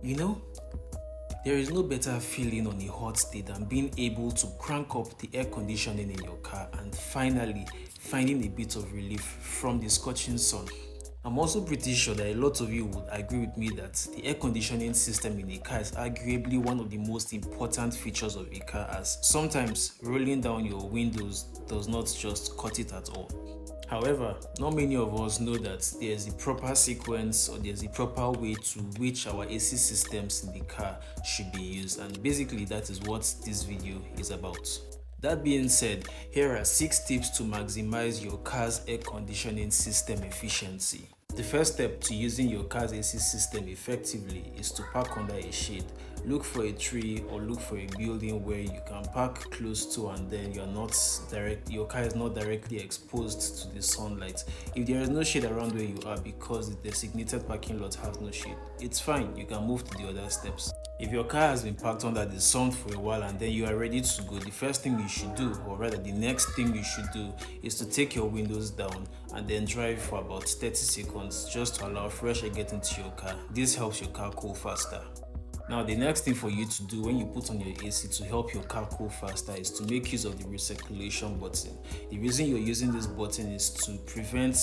You know, there is no better feeling on a hot day than being able to crank up the air conditioning in your car and finally finding a bit of relief from the scorching sun. I'm also pretty sure that a lot of you would agree with me that the air conditioning system in a car is arguably one of the most important features of a car, as sometimes rolling down your windows does not just cut it at all. However, not many of us know that there's a proper sequence or there's a proper way to which our AC systems in the car should be used, and basically that is what this video is about. That being said, here are 6 tips to maximize your car's air conditioning system efficiency. The first step to using your car's AC system effectively is to park under a shade. Look for a tree or look for a building where you can park close to, and then your car is not directly exposed to the sunlight. If there is no shade around where you are because the designated parking lot has no shade, it's fine, you can move to the other steps. If your car has been parked under the sun for a while and then you are ready to go, the first thing you should do, or rather the next thing you should do, is to take your windows down and then drive for about 30 seconds just to allow fresh air get into your car. This helps your car cool faster. Now, the next thing for you to do when you put on your AC to help your car cool faster is to make use of the recirculation button. The reason you're using this button is to prevent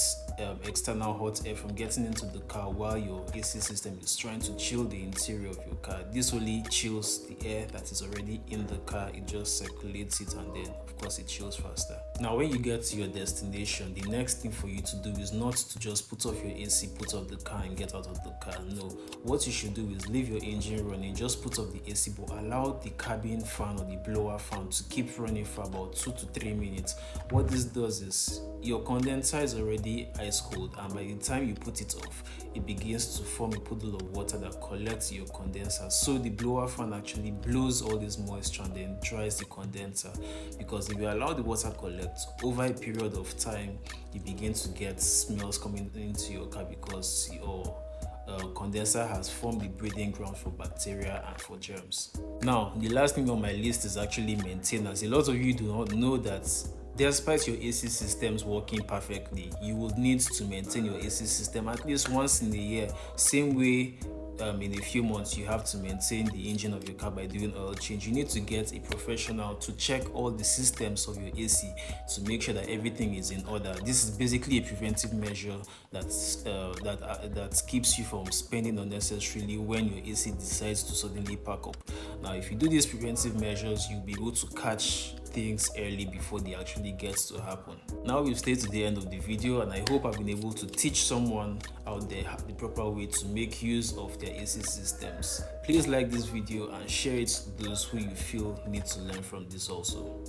external hot air from getting into the car while your AC system is trying to chill the interior of your car. This only chills the air that is already in the car, it just circulates it, and then of course it chills faster. Now, when you get to your destination, the next thing for you to do is not to just put off your AC, put off the car and get out of the car. No, what you should do is leave your engine running, just put off the AC, but allow the cabin fan or the blower fan to keep running for about 2 to 3 minutes. What this does is your condenser is already ice cold, and by the time you put it off, it begins to form a puddle of water that collects your condenser. So the blower fan actually blows all this moisture and then dries the condenser, because if you allow the water collect over a period of time, you begin to get smells coming into your car because your condenser has formed the breeding ground for bacteria and for germs. Now, the last thing on my list is actually maintenance. A lot of you do not know that despite your AC systems working perfectly, you would need to maintain your AC system at least once in a year. Same way in a few months you have to maintain the engine of your car by doing oil change. You need to get a professional to check all the systems of your AC to make sure that everything is in order. This is basically a preventive measure that keeps you from spending unnecessarily when your AC decides to suddenly pack up. Now, if you do these preventive measures, you'll be able to catch things early before they actually get to happen. Now we've stayed to the end of the video, and I hope I've been able to teach someone out there the proper way to make use of their AC systems. Please like this video and share it to those who you feel need to learn from this also.